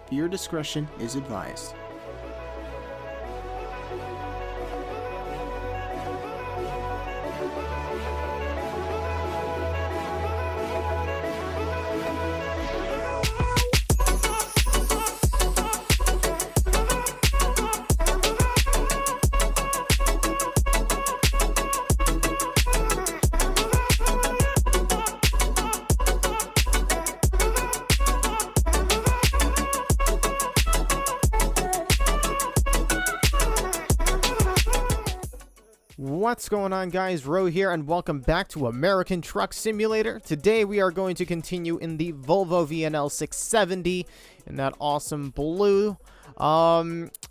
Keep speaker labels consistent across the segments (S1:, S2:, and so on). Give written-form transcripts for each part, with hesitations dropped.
S1: Viewer discretion is advised.
S2: What's going on, guys? Ro here, and welcome back to American Truck Simulator. Today we are going to continue in the Volvo VNL 670 in that awesome blue.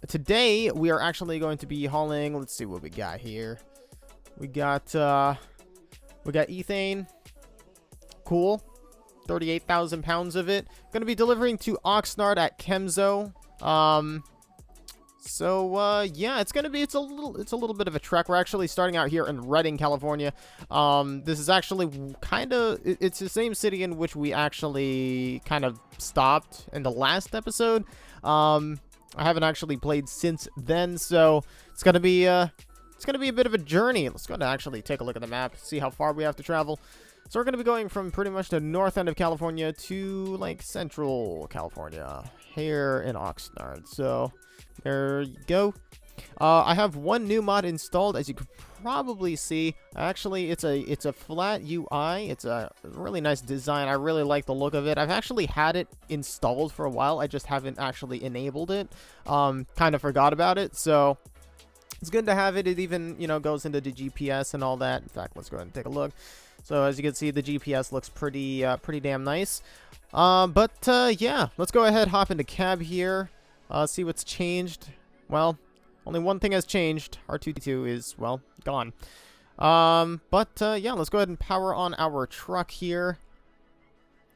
S2: Today we are actually going to be hauling, let's see what we got here. We got ethane. Cool. 38,000 pounds of it. Going to be delivering to Oxnard at Chemzo. Yeah, it's a little bit of a trek. We're actually starting out here in Redding, California. This is actually it's the same city in which we actually kind of stopped in the last episode. I haven't actually played since then, so it's gonna be a bit of a journey. Let's go to actually take a look at the map, see how far we have to travel. So we're gonna be going from pretty much the north end of California to like central California here in Oxnard. So there you go. I have one new mod installed, as you can probably see. Actually, it's a flat UI. It's a really nice design. I really like the look of it. I've actually had it installed for a while. I just haven't actually enabled it. Kind of forgot about it. So it's good to have it. It even, goes into the GPS and all that. In fact, let's go ahead and take a look. So as you can see, the GPS looks pretty damn nice. Yeah, let's go ahead, hop into cab here. See what's changed. Well, only one thing has changed. R2D2 is, well, gone. Yeah, let's go ahead and power on our truck here.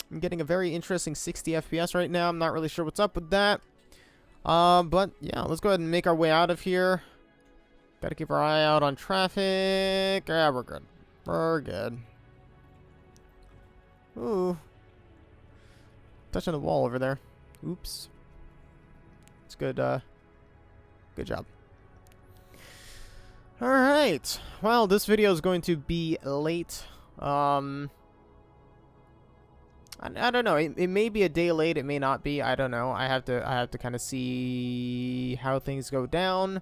S2: I'm getting a very interesting 60 FPS right now. I'm not really sure what's up with that. But yeah, let's go ahead and make our way out of here. Gotta keep our eye out on traffic. Yeah, we're good. We're good. Ooh. Touching the wall over there. Oops. It's good, good job. Alright. Well, this video is going to be late. I don't know. It may be a day late. It may not be. I don't know. I have to kind of see how things go down.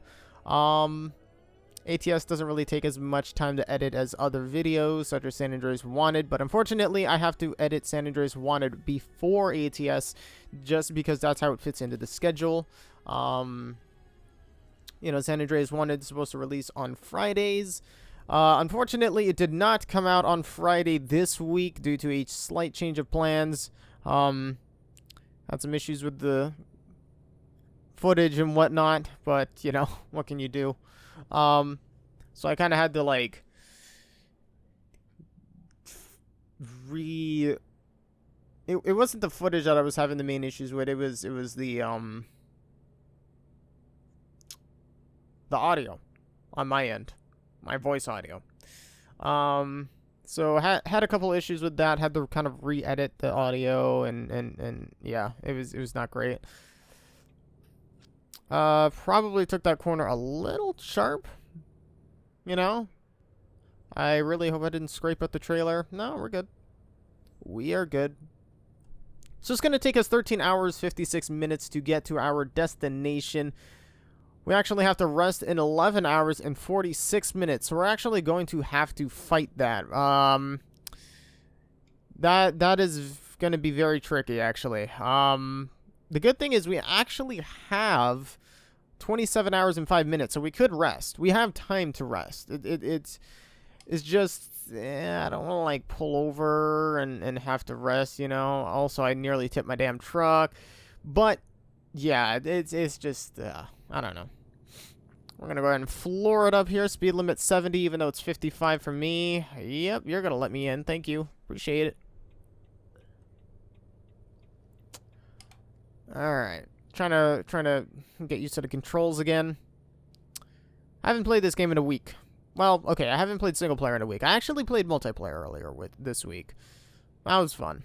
S2: ATS doesn't really take as much time to edit as other videos, such as San Andreas Wanted, but unfortunately, I have to edit San Andreas Wanted before ATS, just because that's how it fits into the schedule. San Andreas Wanted is supposed to release on Fridays. Unfortunately, it did not come out on Friday this week due to a slight change of plans. Had some issues with the footage and whatnot, but, what can you do? So I kind of had to like it wasn't the footage that I was having the main issues with. It was the audio on my end, my voice audio. So had a couple issues with that. Had to kind of re-edit the audio and yeah, it was not great. Probably took that corner a little sharp. I really hope I didn't scrape up the trailer. No, we're good. We are good. So it's going to take us 13 hours, 56 minutes to get to our destination. We actually have to rest in 11 hours and 46 minutes. So we're actually going to have to fight that. That is going to be very tricky, actually. The good thing is we actually have 27 hours and 5 minutes, so we could rest. We have time to rest. It's just, I don't want to, like, pull over and have to rest, Also, I nearly tipped my damn truck. But, yeah, it's just, I don't know. We're going to go ahead and floor it up here. Speed limit 70, even though it's 55 for me. Yep, you're going to let me in. Thank you. Appreciate it. Alright. Trying to get used to the controls again. I haven't played this game in a week. Well, okay, I haven't played single player in a week. I actually played multiplayer earlier this week. That was fun.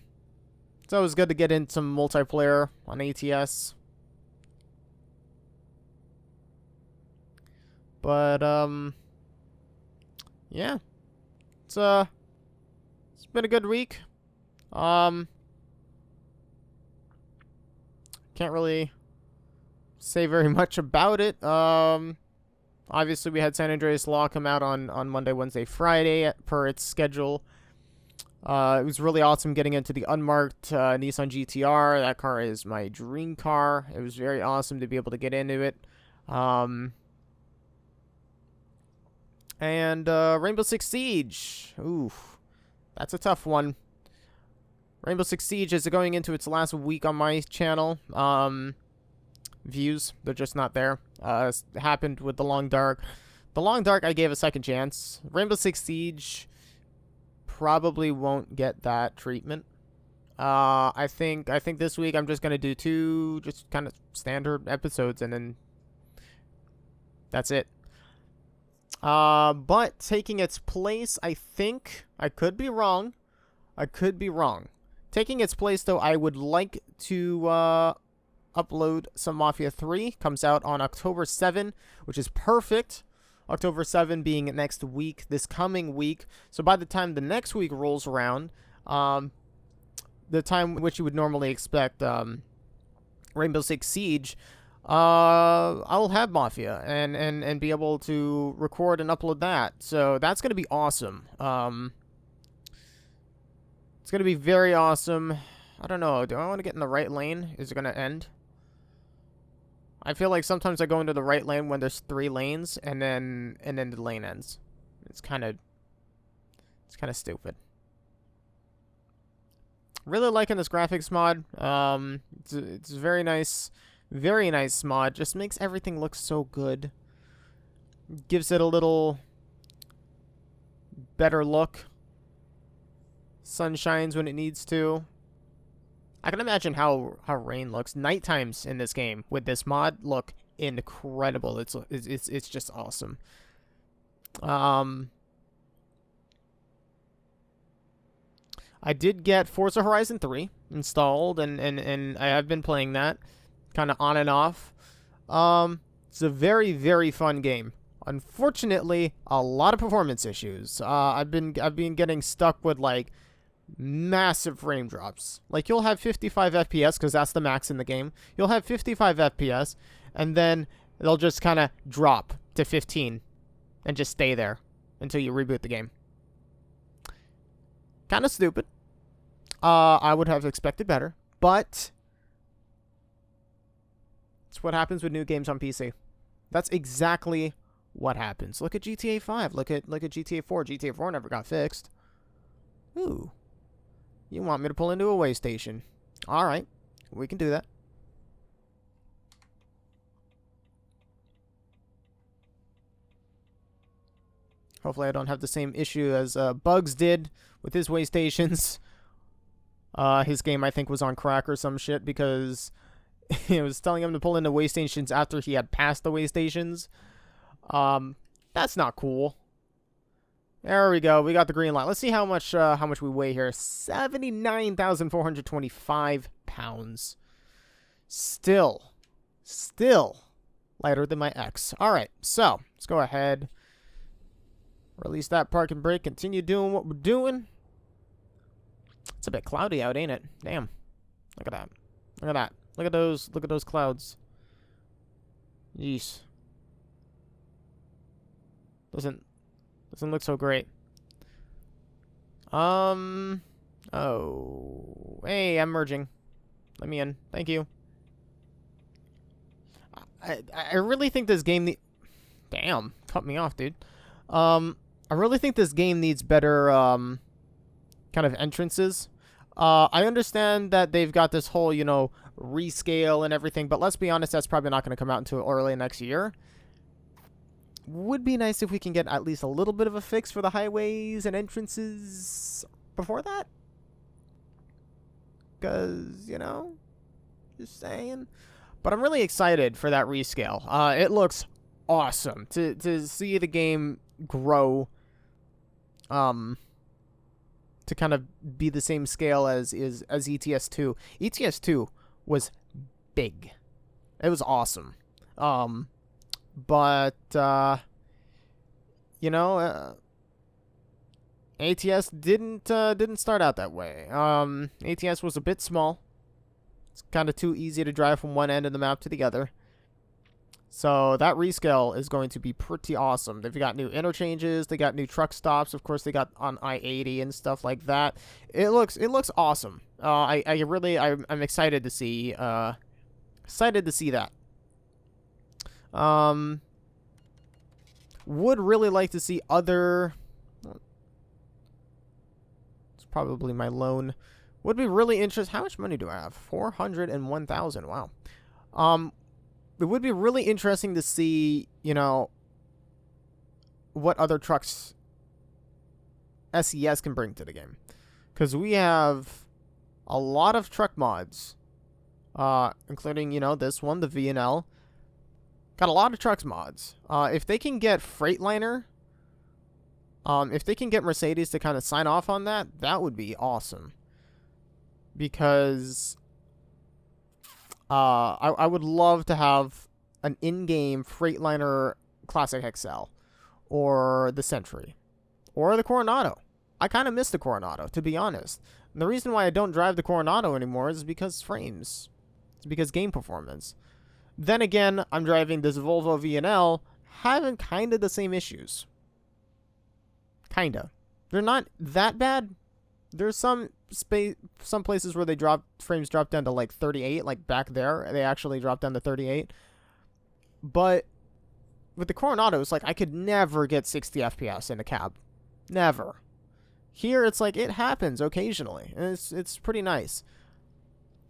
S2: So it was good to get in some multiplayer on ATS. But, yeah. It's been a good week. Can't really say very much about it. Obviously we had San Andreas Law come out on Monday, Wednesday, Friday per its schedule. It was really awesome getting into the unmarked Nissan GTR. That car is my dream car. It was very awesome to be able to get into it. And Rainbow Six Siege. Oof. That's a tough one. Rainbow Six Siege is going into its last week on my channel. Views, they're just not there. It happened with The Long Dark. The Long Dark I gave a second chance. Rainbow Six Siege probably won't get that treatment. I think this week I'm just gonna do 2 just kind of standard episodes and then that's it. But taking its place, I think, I could be wrong. Taking its place, though, I would like to upload some Mafia 3. Comes out on October 7, which is perfect. October 7 being next week, this coming week. So by the time the next week rolls around, the time which you would normally expect Rainbow Six Siege, I'll have Mafia and be able to record and upload that. So that's going to be awesome. It's going to be very awesome. I don't know. Do I want to get in the right lane? Is it going to end? I feel like sometimes I go into the right lane when there's 3 lanes and then the lane ends. It's kind of stupid. Really liking this graphics mod. It's very nice. Very nice mod. Just makes everything look so good. Gives it a little better look. Sun shines when it needs to. I can imagine how rain looks. Night times in this game with this mod look incredible. It's just awesome. I did get Forza Horizon 3 installed and I have been playing that kind of on and off. It's a very, very fun game. Unfortunately, a lot of performance issues. I've been getting stuck with like massive frame drops. Like you'll have 55 FPS because that's the max in the game. You'll have 55 FPS and then they'll just kind of drop to 15 and just stay there until you reboot the game. Kind of stupid. I would have expected better, but it's what happens with new games on PC. That's exactly what happens. Look at GTA 5. Look at GTA 4. GTA 4 never got fixed. Ooh. You want me to pull into a way station. All right. We can do that. Hopefully I don't have the same issue as Bugs did with his way stations. His game, I think, was on crack or some shit because it was telling him to pull into way stations after he had passed the way stations. That's not cool. There we go. We got the green light. Let's see how much we weigh here. 79,425 pounds. Still lighter than my ex. All right, so let's go ahead. Release that parking brake. Continue doing what we're doing. It's a bit cloudy out, ain't it? Damn. Look at that. Look at that. Look at those clouds. Yeesh. Doesn't look so great. Oh. Hey, I'm merging. Let me in. Thank you. I really think this game damn, cut me off, dude. I really think this game needs better kind of entrances. I understand that they've got this whole, you know, rescale and everything, but let's be honest, that's probably not going to come out until early next year. Would be nice if we can get at least a little bit of a fix for the highways and entrances before that. Because, you know, just saying. But I'm really excited for that rescale. It looks awesome to see the game grow. To kind of be the same scale as ETS2. ETS2 was big. It was awesome. But you know, ATS didn't start out that way. ATS was a bit small. It's kind of too easy to drive from one end of the map to the other. So that rescale is going to be pretty awesome. They've got new interchanges. They got new truck stops. Of course, they got on I-80 and stuff like that. It looks awesome. I'm excited to see that. Would really like to see other. It's probably my loan. Would be really interesting. How much money do I have? 401,000. Wow. It would be really interesting to see, you know, what other trucks SES can bring to the game. Because we have a lot of truck mods, including, you know, this one, the VNL. Got a lot of trucks mods. If they can get Freightliner, if they can get Mercedes to kind of sign off on that, that would be awesome. Because I would love to have an in-game Freightliner Classic XL, or the Century, or the Coronado. I kind of miss the Coronado, to be honest. And the reason why I don't drive the Coronado anymore is because frames. It's because game performance. Then again, I'm driving this Volvo VNL, having kind of the same issues. Kinda. They're not that bad. There's some places where frames drop down to like 38, like back there, they actually drop down to 38. But with the Coronado, it's like I could never get 60 FPS in a cab. Never. Here, it's like it happens occasionally, and it's pretty nice.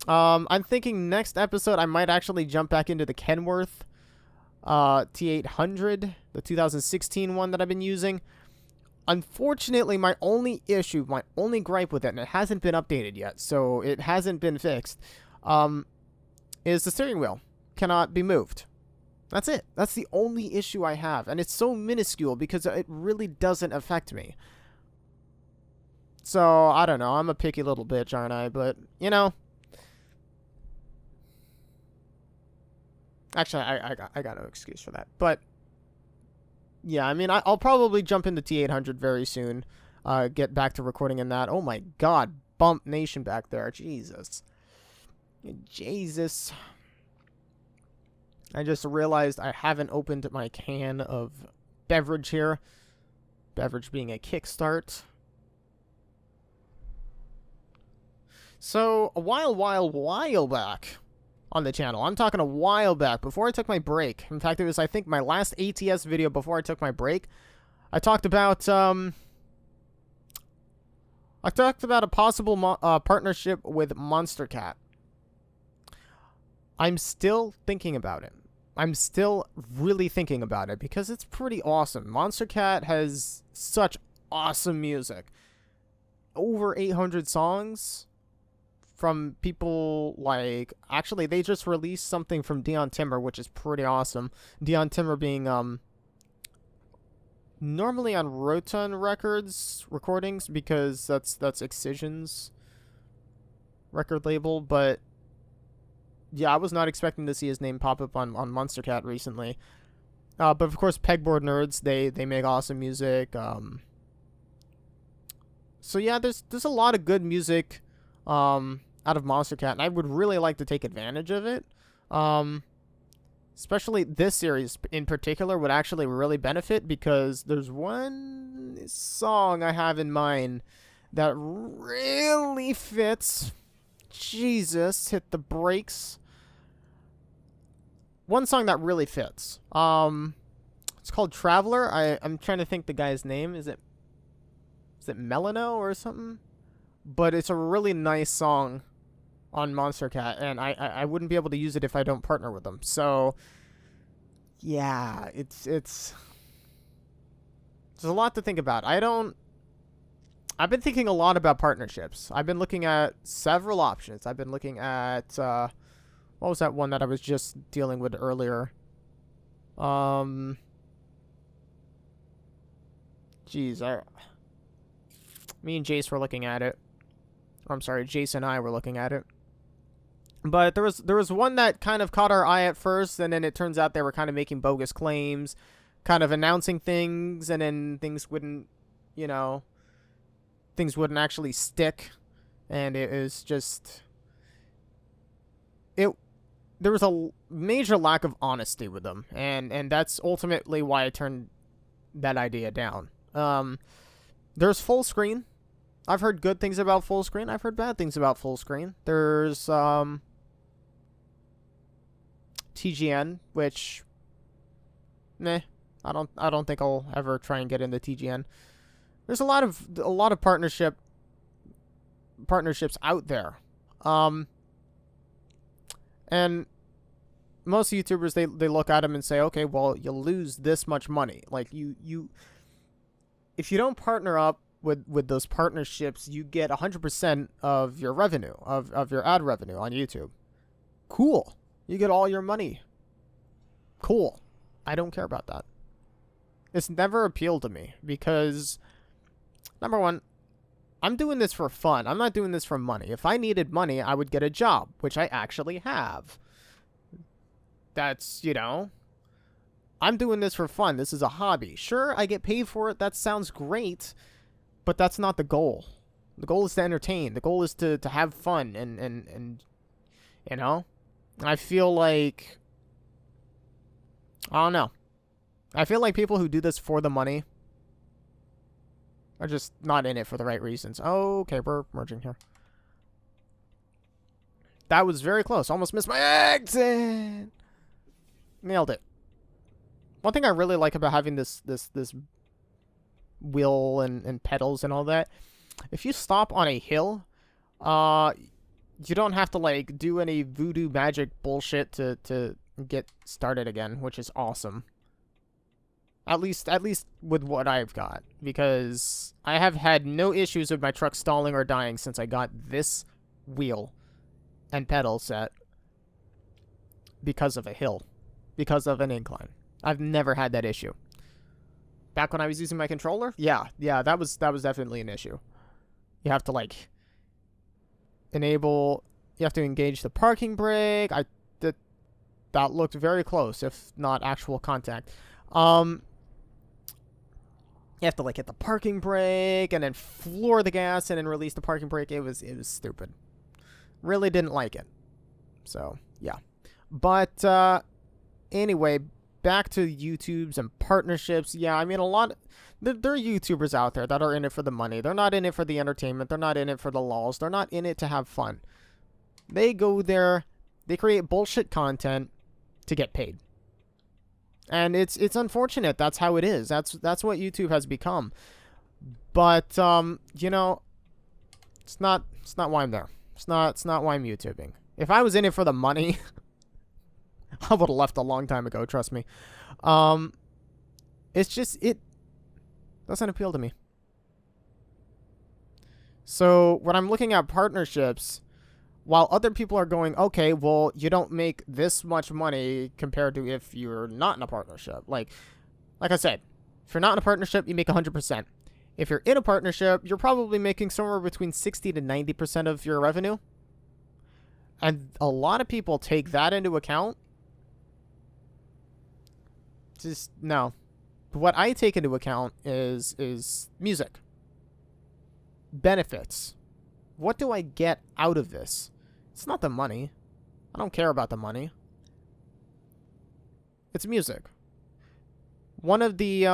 S2: I'm thinking next episode I might actually jump back into the Kenworth T800, the 2016 one that I've been using. Unfortunately, my only gripe with it, and it hasn't been updated yet, so it hasn't been fixed, is the steering wheel cannot be moved. That's it. That's the only issue I have, and it's so minuscule because it really doesn't affect me. So, I don't know. I'm a picky little bitch, aren't I? But, you know. Actually, I got no excuse for that. But, yeah, I mean, I'll probably jump into T800 very soon. Get back to recording in that. Oh, my God. Bump Nation back there. Jesus. Jesus. I just realized I haven't opened my can of beverage here. Beverage being a kickstart. So, a while back on the channel. I'm talking a while back, before I took my break. In fact, it was, I think, my last ATS video before I took my break. I talked about, a possible partnership with Monster Cat. I'm still thinking about it. I'm still really thinking about it because it's pretty awesome. Monster Cat has such awesome music. Over 800 songs. From people like, actually, they just released something from Dion Timmer, which is pretty awesome. Dion Timmer being normally on Roton Records recordings, because that's Excision's record label. But yeah, I was not expecting to see his name pop up on Monster Cat recently. But of course, Pegboard Nerds, they make awesome music. So yeah, there's a lot of good music out of Monster Cat, and I would really like to take advantage of it. Especially this series in particular would actually really benefit, because there's one song I have in mind that really fits. Jesus, hit the brakes. One song that really fits. It's called Traveler. I'm trying to think the guy's name. Is it Melano or something? But it's a really nice song on Monster Cat, and I wouldn't be able to use it if I don't partner with them. So, yeah, it's there's a lot to think about. I've been thinking a lot about partnerships. I've been looking at several options. I've been looking at, what was that one that I was just dealing with earlier? Geez, me and Jace were looking at it. I'm sorry, Jace and I were looking at it. But there was one that kind of caught our eye at first, and then it turns out they were kind of making bogus claims. kind of announcing things, and then things wouldn't actually stick, and it was just it. There was a major lack of honesty with them, and that's ultimately why I turned that idea down. There's full screen. I've heard good things about full screen. I've heard bad things about full screen. There's TGN, which meh. I don't think I'll ever try and get into TGN. There's a lot of partnerships out there. And most YouTubers, they look at them and say, okay, well, you'll lose this much money. Like if you don't partner up with those partnerships, you get 100% of your revenue, of your ad revenue on YouTube. Cool. You get all your money. Cool. I don't care about that. It's never appealed to me because, number one, I'm doing this for fun. I'm not doing this for money. If I needed money, I would get a job, which I actually have. That's, I'm doing this for fun. This is a hobby. Sure, I get paid for it. That sounds great, but that's not the goal. The goal is to entertain. The goal is to have fun and I feel like, I don't know. I feel like people who do this for the money are just not in it for the right reasons. Okay, we're merging here. That was very close. Almost missed my exit. Nailed it. One thing I really like about having this wheel and pedals and all that, if you stop on a hill, you don't have to like do any voodoo magic bullshit to get started again, which is awesome. At least with what I've got, because I have had no issues with my truck stalling or dying since I got this wheel and pedal set because of a hill, because of an incline. I've never had that issue. Back when I was using my controller, yeah, that was definitely an issue. You have to like enable, you have to engage the parking brake. That looked very close, if not actual contact. You have to like hit the parking brake and then floor the gas and then release the parking brake. It was stupid. Really didn't like it. So yeah. But anyway, back to YouTubes and partnerships. Yeah, I mean there are YouTubers out there that are in it for the money. They're not in it for the entertainment. They're not in it for the lulz. They're not in it to have fun. They go there, they create bullshit content to get paid. And it's unfortunate. That's how it is. That's what YouTube has become. But it's not why I'm there. It's not why I'm YouTubing. If I was in it for the money, I would have left a long time ago, trust me. It's just it doesn't appeal to me. So, when I'm looking at partnerships, while other people are going, okay, well, you don't make this much money compared to if you're not in a partnership. Like I said, if you're not in a partnership, you make 100%. If you're in a partnership, you're probably making somewhere between 60 to 90% of your revenue. And a lot of people take that into account. Just, no. What I take into account is music. Benefits. What do I get out of this? It's not the money. I don't care about the money. It's music. One of the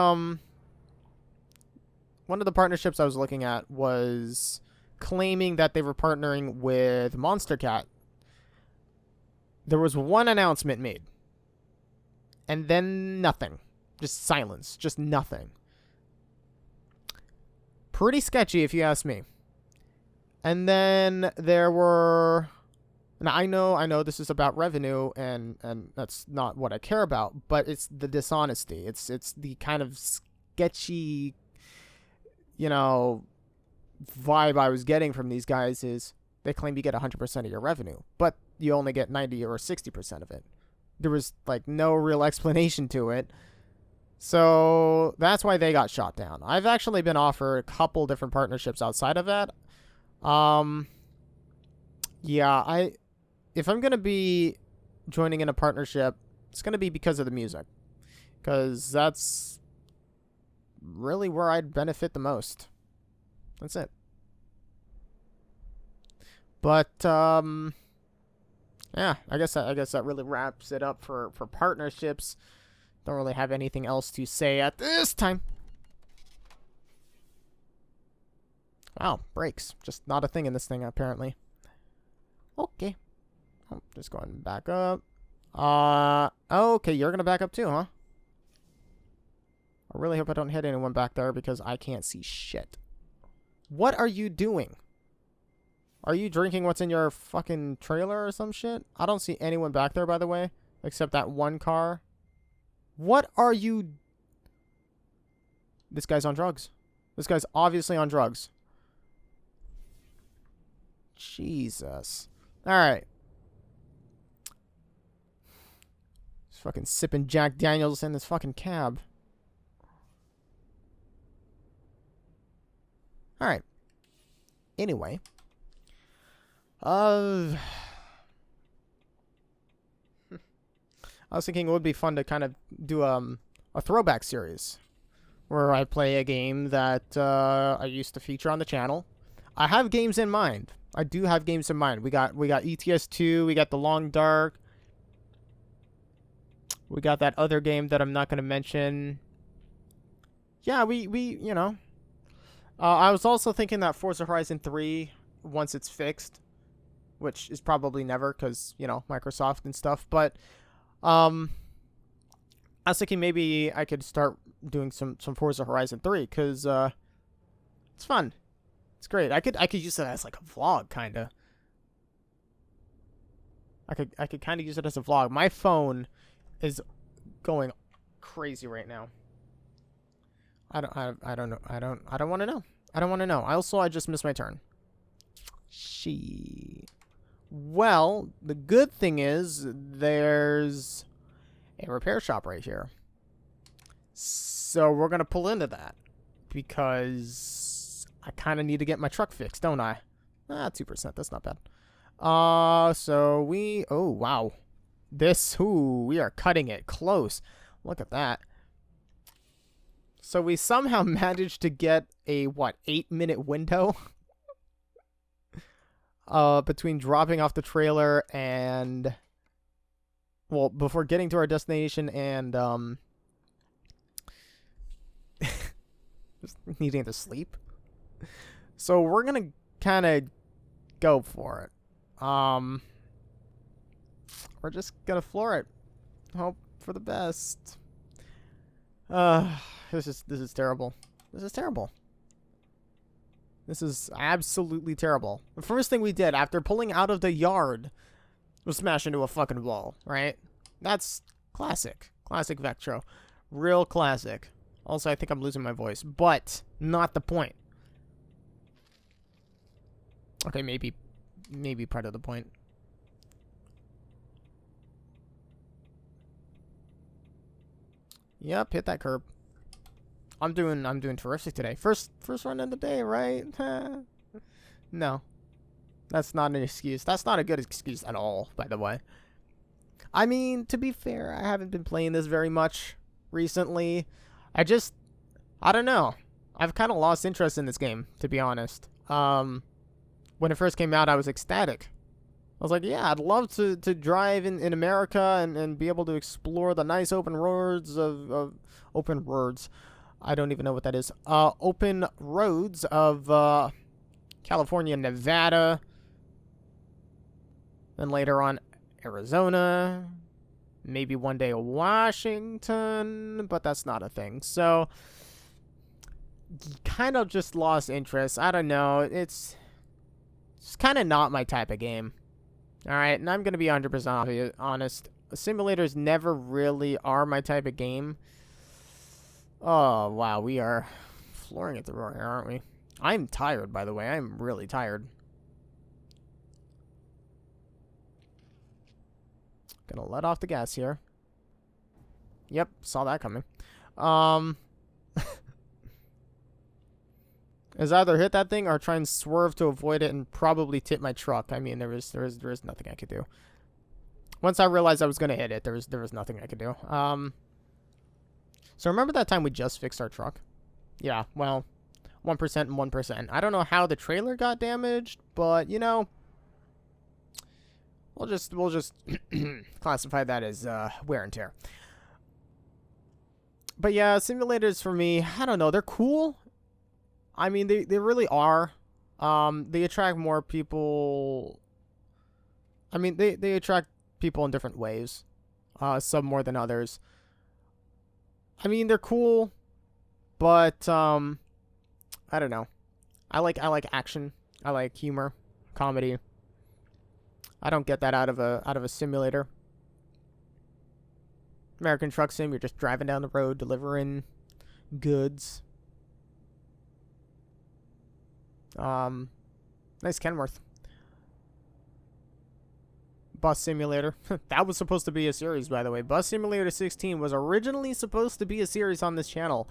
S2: partnerships I was looking at was claiming that they were partnering with Monster Cat. There was one announcement made. And then nothing. Just silence. Just nothing. Pretty sketchy if you ask me. And then there were... Now, I know this is about revenue, and that's not what I care about, but it's the dishonesty. It's the kind of sketchy, vibe I was getting from these guys is they claim you get 100% of your revenue, but you only get 90 or 60% of it. There was, no real explanation to it. So that's why they got shot down. I've actually been offered a couple different partnerships outside of that. If I'm going to be joining in a partnership, it's going to be because of the music. because that's really where I'd benefit the most. That's it. But yeah, I guess that really wraps it up for partnerships. Don't really have anything else to say at this time. Wow, brakes. Just not a thing in this thing, apparently. Okay. Oh, just going back up. Okay, you're gonna back up too, huh? I really hope I don't hit anyone back there because I can't see shit. What are you doing? Are you drinking what's in your fucking trailer or some shit? I don't see anyone back there, by the way, except that one car. What are you... This guy's on drugs. This guy's obviously on drugs. Jesus. Alright. He's fucking sipping Jack Daniels in this fucking cab. Alright. Anyway. I was thinking it would be fun to kind of do a throwback series where I play a game that I used to feature on the channel. I have games in mind. I do have games in mind. We got ETS2, we got The Long Dark. We got that other game that I'm not going to mention. Yeah, we you know. I was also thinking that Forza Horizon 3, once it's fixed, which is probably never because, you know, Microsoft and stuff. But I was thinking maybe I could start doing some Forza Horizon 3 because it's fun. It's great. I could use it as like a vlog, kind of. I could kind of use it as a vlog. My phone is going crazy right now. I don't know. I don't want to know. I don't want to know. I just missed my turn. Well, the good thing is there's a repair shop right here. So we're going to pull into that because I kind of need to get my truck fixed, don't I? 2%. That's not bad. So oh, wow. We are cutting it close. Look at that. So we somehow managed to get a, 8-minute window between dropping off the trailer and, well, before getting to our destination and just needing to sleep. So we're going to kind of go for it. We're just going to floor it. Hope for the best. This is terrible. This is terrible. This is absolutely terrible. The first thing we did after pulling out of the yard was smash into a fucking wall, right? That's classic. Classic Vectro. Real classic. Also, I think I'm losing my voice, but not the point. Okay, maybe part of the point. Yep, hit that curb. I'm doing terrific today. First run of the day, right? No. That's not an excuse. That's not a good excuse at all, by the way. I mean, to be fair, I haven't been playing this very much recently. I don't know. I've kind of lost interest in this game, to be honest. When it first came out, I was ecstatic. I was like, yeah, I'd love to drive in America and be able to explore the nice open roads of open roads. I don't even know what that is. Open roads of California, Nevada, and later on Arizona, maybe one day Washington, but that's not a thing. So kind of just lost interest. I don't know. It's kind of not my type of game. All right, and I'm going to be 100% honest. Simulators never really are my type of game. Oh, wow, we are flooring it through here, aren't we? I'm tired, by the way. I'm really tired. Gonna let off the gas here. Yep, saw that coming. Is either hit that thing or try and swerve to avoid it and probably tip my truck. I mean, there is nothing I could do. Once I realized I was gonna hit it, there was nothing I could do. So remember that time we just fixed our truck? Yeah, well, 1% and 1%. I don't know how the trailer got damaged, but, you know, we'll just classify that as wear and tear. But yeah, simulators for me, I don't know, they're cool. I mean, they really are. They attract more people. I mean, they attract people in different ways. Some more than others. I mean, they're cool, but I don't know. I like action. I like humor, comedy. I don't get that out of a simulator. American Truck Sim, you're just driving down the road delivering goods. Nice Kenworth. Bus Simulator. That was supposed to be a series, by the way. Bus Simulator 16 was originally supposed to be a series on this channel.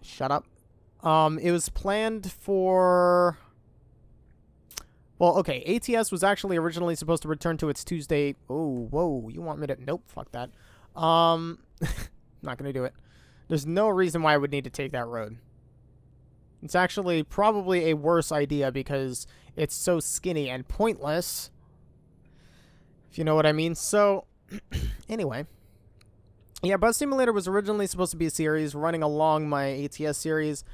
S2: Shut up. It was planned for... Well, okay, ATS was actually originally supposed to return to its Tuesday... Oh, whoa, you want me to... Nope, fuck that. Not gonna do it. There's no reason why I would need to take that road. It's actually probably a worse idea because it's so skinny and pointless. If you know what I mean. So, anyway. Yeah, Bus Simulator was originally supposed to be a series running along my ATS series.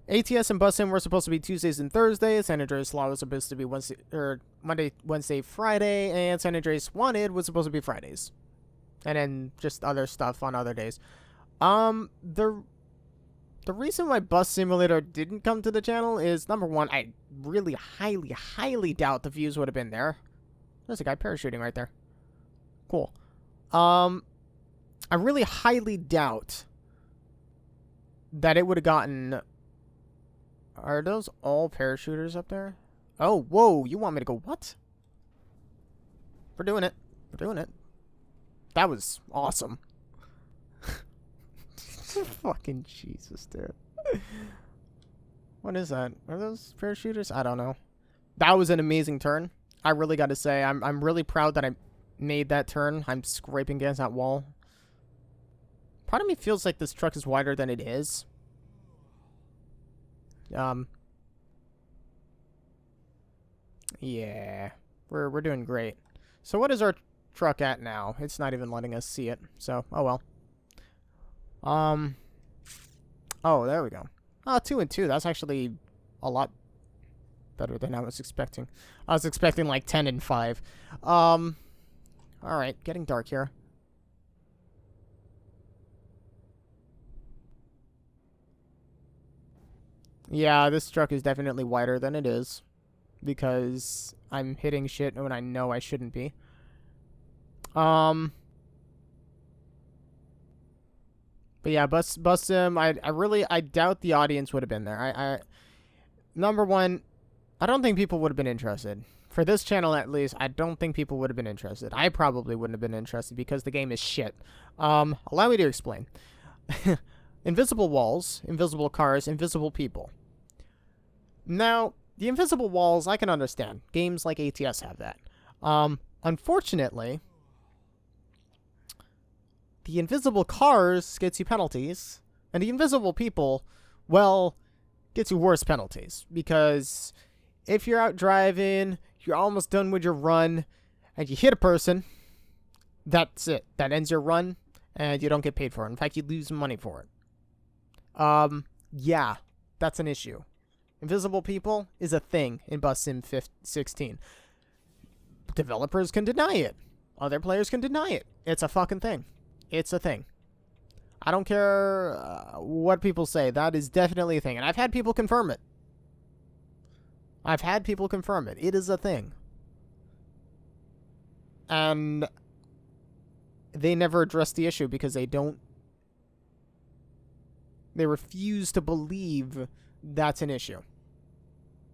S2: ATS and Bus Sim were supposed to be Tuesdays and Thursdays. San Andreas Law was supposed to be Monday, Wednesday, Friday. And San Andreas Wanted was supposed to be Fridays. And then just other stuff on other days. The reason why Bus Simulator didn't come to the channel is, number one, I really highly doubt the views would have been there. There's a guy parachuting right there. Cool. I really highly doubt that it would have gotten... Are those all parachuters up there? Oh, whoa, you want me to go, what? We're doing it. We're doing it. That was awesome. Fucking Jesus, dude. What is that? Are those parachuters? I don't know. That was an amazing turn. I really got to say, I'm really proud that I made that turn. I'm scraping against that wall. Part of me feels like this truck is wider than it is. Yeah. We're doing great. So what is our truck at now? It's not even letting us see it. So, oh well. Oh, there we go. Oh, 2 and 2. That's actually a lot better than I was expecting. I was expecting like 10 and 5. Alright, getting dark here. Yeah, this truck is definitely wider than it is. Because I'm hitting shit when I know I shouldn't be. But yeah, Bus Sim, I doubt the audience would have been there. Number one, I don't think people would have been interested. For this channel, at least, I don't think people would have been interested. I probably wouldn't have been interested because the game is shit. Allow me to explain. Invisible walls, invisible cars, invisible people. Now, the invisible walls, I can understand. Games like ATS have that. Unfortunately, the invisible cars gets you penalties, and the invisible people, well, gets you worse penalties. Because if you're out driving, you're almost done with your run, and you hit a person, that's it. That ends your run, and you don't get paid for it. In fact, you lose money for it. Yeah, that's an issue. Invisible people is a thing in Bus Sim 16. Developers can deny it. Other players can deny it. It's a fucking thing. It's a thing. I don't care what people say. That is definitely a thing. And I've had people confirm it. It is a thing. And they never address the issue because they refuse to believe that's an issue.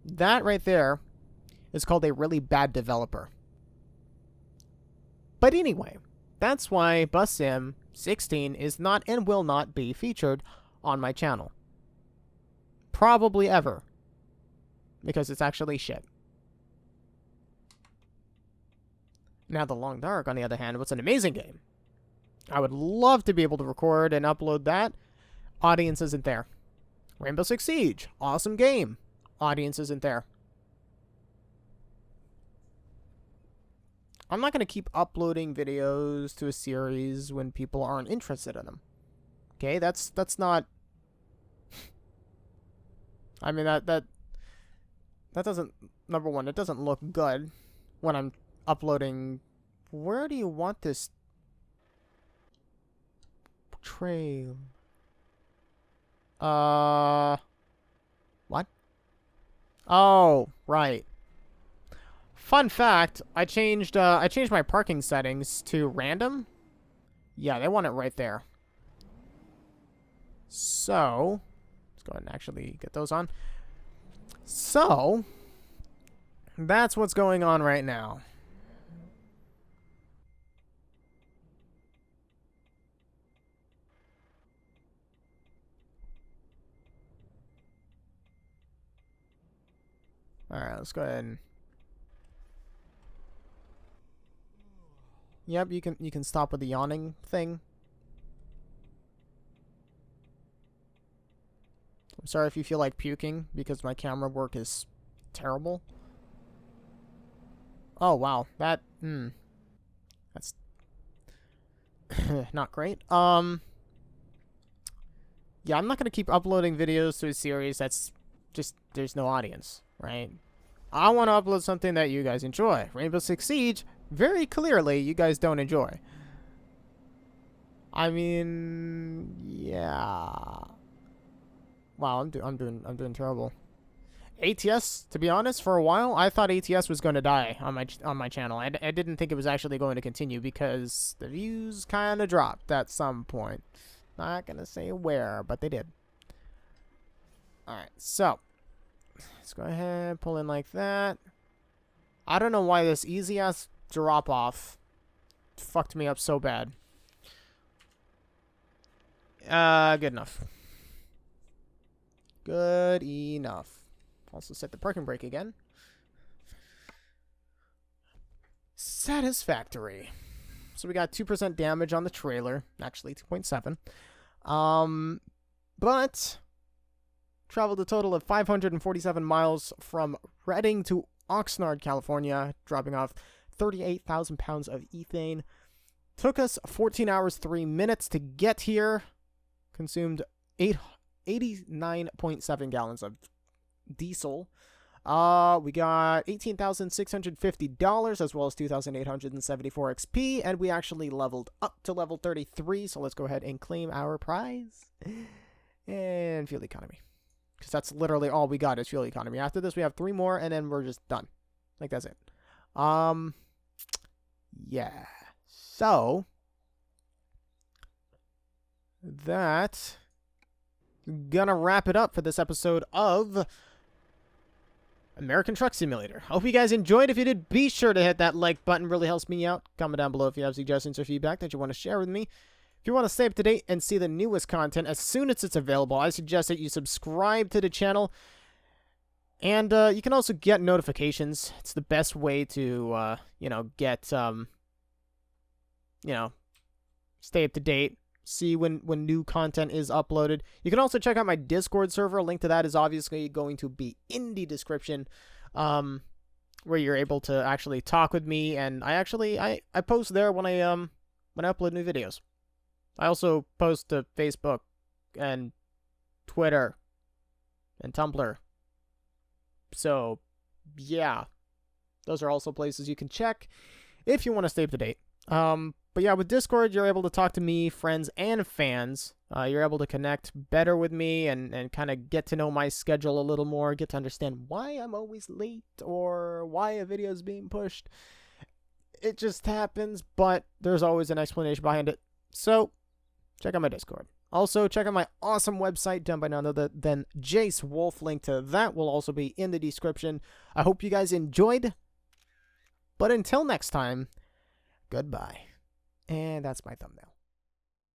S2: That right there is called a really bad developer. But anyway, that's why Bus Sim 16 is not and will not be featured on my channel. Probably ever. Because it's actually shit. Now, The Long Dark, on the other hand, was an amazing game. I would love to be able to record and upload that. Audience isn't there. Rainbow Six Siege, awesome game. Audience isn't there. I'm not going to keep uploading videos to a series when people aren't interested in them. Okay, that's not... I mean, that doesn't... Number one, it doesn't look good when I'm uploading... Where do you want this trail? What? Oh, right. Fun fact, I changed my parking settings to random. Yeah, they want it right there. So, let's go ahead and actually get those on. So, that's what's going on right now. Alright, let's go ahead and... Yep, you can stop with the yawning thing. I'm sorry if you feel like puking, because my camera work is terrible. Oh, wow. That's not great. Yeah, I'm not going to keep uploading videos to a series that's just, there's no audience, right? I want to upload something that you guys enjoy. Rainbow Six Siege, very clearly, you guys don't enjoy. I mean, yeah. Wow, I'm doing terrible. ATS, to be honest, for a while, I thought ATS was going to die on my channel. I didn't think it was actually going to continue because the views kind of dropped at some point. Not going to say where, but they did. Alright, so let's go ahead, pull in like that. I don't know why this easy-ass drop-off fucked me up so bad. Good enough. Good enough. Also set the parking brake again. Satisfactory. So we got 2% damage on the trailer. Actually, 2.7. But traveled a total of 547 miles from Redding to Oxnard, California, dropping off 38,000 pounds of ethane. Took us 14 hours, 3 minutes to get here. Consumed 89.7 gallons of diesel. We got $18,650 as well as 2,874 XP, and we actually leveled up to level 33. So let's go ahead and claim our prize and fuel economy, because that's literally all we got is fuel economy. After this, we have 3 more, and then we're just done. Like, that's it. Yeah. So that gonna wrap it up for this episode of American Truck Simulator. Hope you guys enjoyed. If you did, be sure to hit that like button. Really helps me out. Comment down below if you have suggestions or feedback that you want to share with me. If you want to stay up to date and see the newest content as soon as it's available, I suggest that you subscribe to the channel. And you can also get notifications. It's the best way to, get, stay up to date. See when new content is uploaded. You can also check out my Discord server. A link to that is obviously going to be in the description, where you're able to actually talk with me. And I post there when I upload new videos. I also post to Facebook and Twitter and Tumblr. So yeah, those are also places you can check if you want to stay up to date. But yeah, with Discord, you're able to talk to me, friends, and fans. You're able to connect better with me and kind of get to know my schedule a little more, get to understand why I'm always late or why a video is being pushed. It just happens, but there's always an explanation behind it. So, check out my Discord. Also, check out my awesome website done by none other than Jace Wolf. Link to that will also be in the description. I hope you guys enjoyed. But until next time, goodbye. And that's my thumbnail.